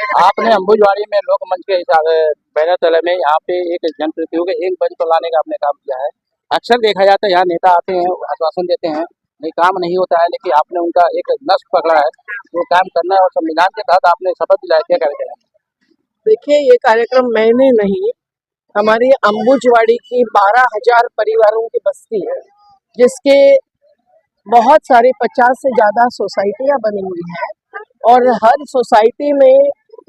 आपने अंबुजवाड़ी में लोक मंच के हिसाब बैनर तले में यहाँ पे एक जनप्रतिनिधियों के एक मंच को लाने का आपने काम किया है। अक्सर देखा जाता है यहाँ नेता आते हैं, आश्वासन देते हैं, नहीं काम नहीं होता है, लेकिन आपने उनका एक नस पकड़ा है, वो काम करना है और संविधान के तहत आपने शपथ दिलाई। क्या कार्यक्रम? देखिए, ये कार्यक्रम मैंने नहीं, हमारी अंबुजवाड़ी की 12,000 परिवारों की बस्ती है, जिसके बहुत सारी 50 से ज़्यादा सोसाइटियाँ बनी हुई हैं और हर सोसाइटी में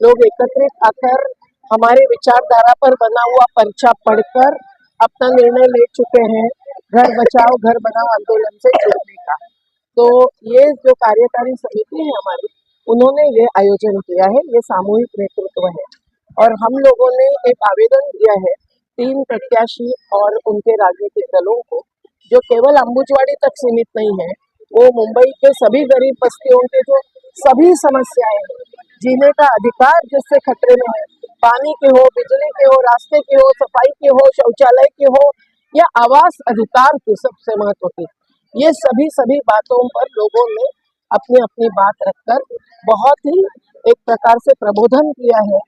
लोग एकत्रित आकर हमारे विचारधारा पर बना हुआ पर्चा पढ़कर अपना निर्णय ले चुके हैं घर बचाओ घर बनाओ आंदोलन से जुड़ने का। तो ये जो कार्यकारी समिति है हमारी, उन्होंने ये आयोजन किया है, ये सामूहिक नेतृत्व है और हम लोगों ने एक आवेदन दिया है 3 प्रत्याशी और उनके राजनीतिक दलों को, जो केवल अंबुजवाड़ी तक सीमित नहीं है, वो मुंबई के सभी गरीब बस्तियों के जो सभी समस्याएं हैं, जीने का अधिकार जिससे खतरे में है, पानी के हो, बिजली के हो, रास्ते के हो, सफाई के हो, शौचालय के हो या आवास अधिकार की सबसे महत्व की, ये सभी बातों पर लोगों ने अपनी अपनी बात रखकर बहुत ही एक प्रकार से प्रबोधन किया है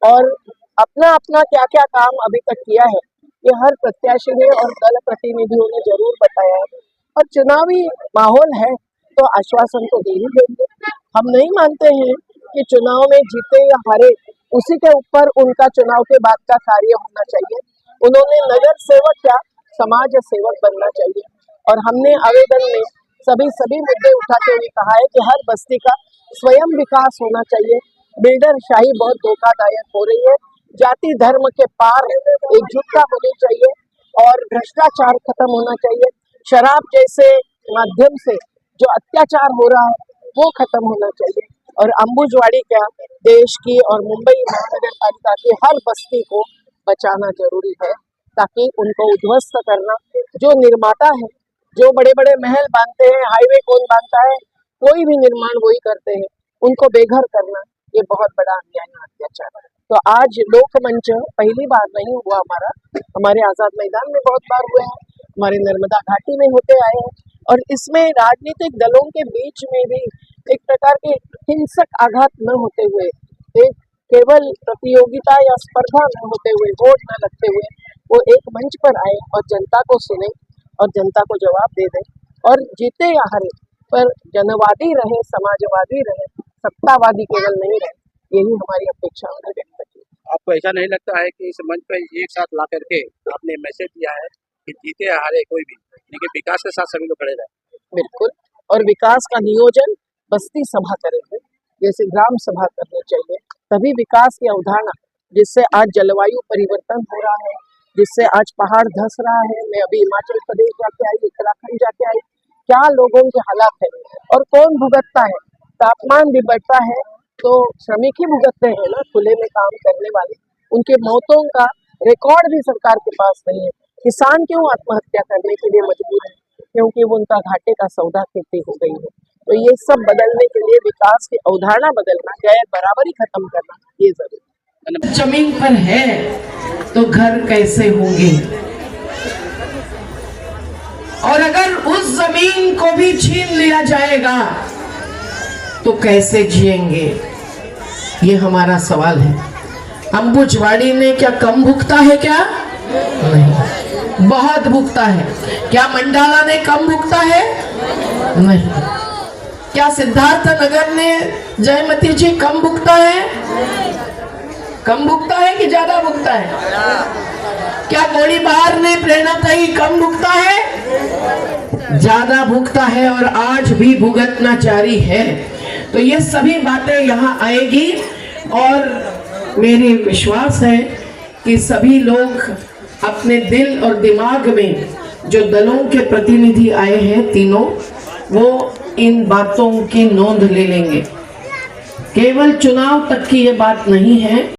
और अपना अपना क्या क्या काम अभी तक किया है ये हर प्रत्याशी ने और दल प्रतिनिधियों ने जरूर बताया है। और चुनावी माहौल है तो आश्वासन तो दे ही देंगे। हम नहीं मानते हैं कि चुनाव में जीते या हारे उसी के ऊपर उनका चुनाव के बाद का कार्य होना चाहिए। उन्होंने नगर सेवक या समाज सेवक बनना चाहिए और हमने आवेदन में सभी मुद्दे उठाते हुए कहा है कि हर बस्ती का स्वयं विकास होना चाहिए। बिल्डर शाही बहुत धोखादायक हो रही है, जाति धर्म के पार एकजुटता होनी चाहिए और भ्रष्टाचार खत्म होना चाहिए। शराब जैसे माध्यम से जो अत्याचार हो रहा है वो खत्म होना चाहिए और अंबुजवाड़ी क्या देश की और मुंबई महानगर पालिका की हर बस्ती को बचाना जरूरी है, ताकि उनको उद्ध्वस्त करना, जो निर्माता है, जो बड़े बड़े महल बांधते हैं, हाईवे कौन बांधता है, कोई भी निर्माण वही करते हैं, उनको बेघर करना ये बहुत बड़ा अन्याय और अत्याचार है। तो आज लोकमंच पहली बार नहीं हुआ हमारे आजाद मैदान में बहुत बार हुए हैं, हमारे नर्मदा घाटी में होते आए हैं और इसमें राजनीतिक दलों के बीच में भी एक प्रकार के हिंसक आघात न होते हुए, एक केवल प्रतियोगिता या स्पर्धा न होते हुए, वोट न लगते हुए वो एक मंच पर आए और जनता को सुने और जनता को जवाब दे दें और जीते या हारे पर जनवादी रहे, समाजवादी रहे, सत्तावादी केवल नहीं रहे, यही हमारी अपेक्षा है व्यक्त की। आपको ऐसा नहीं लगता है कि इस मंच पर एक साथ ला करके आपने मैसेज दिया है कि जीते या हारे कोई भी, लेकिन विकास के साथ सभी लोग खड़े रहे? बिल्कुल, और विकास का नियोजन बस्ती सभा करेंगे, जैसे ग्राम सभा करनी चाहिए, तभी विकास की अवधारणा, जिससे आज जलवायु परिवर्तन हो रहा है, जिससे आज पहाड़ धंस रहा है। मैं अभी हिमाचल प्रदेश जाके आई, उत्तराखंड जाके आई, क्या लोगों के हालात है और कौन भुगतता है। तापमान भी बढ़ता है तो श्रमिक ही भुगतते हैं ना, खुले में काम करने वाले, उनके मौतों का रिकॉर्ड भी सरकार के पास नहीं है। किसान क्यों आत्महत्या करने के लिए मजबूर है? क्योंकि वो उनका घाटे का सौदा खेती हो गई है। तो ये सब बदलने के लिए विकास की अवधारणा बदलना, गैर बराबरी खत्म करना ये जरूरी। जमीन पर है तो घर कैसे होंगे, और अगर उस जमीन को भी छीन लिया जाएगा तो कैसे जिएंगे, ये हमारा सवाल है। अंबुजवाड़ी ने क्या कम भुगता है? क्या नहीं, बहुत भुगता है। क्या मंडाला ने कम भुगता है? नहीं। क्या सिद्धार्थ नगर ने, जयमती जी, कम भुगता है? कम भुगता है कि ज्यादा भुगता है? क्या गोलीबार ने, प्रेरणाताई, कम भुगता है? ज्यादा भुगता है और आज भी भुगतना जारी है। तो ये सभी बातें यहाँ आएगी और मेरी विश्वास है कि सभी लोग अपने दिल और दिमाग में, जो दलों के प्रतिनिधि आए हैं तीनों, वो इन बातों की नोंद ले लेंगे। केवल चुनाव तक की ये बात नहीं है।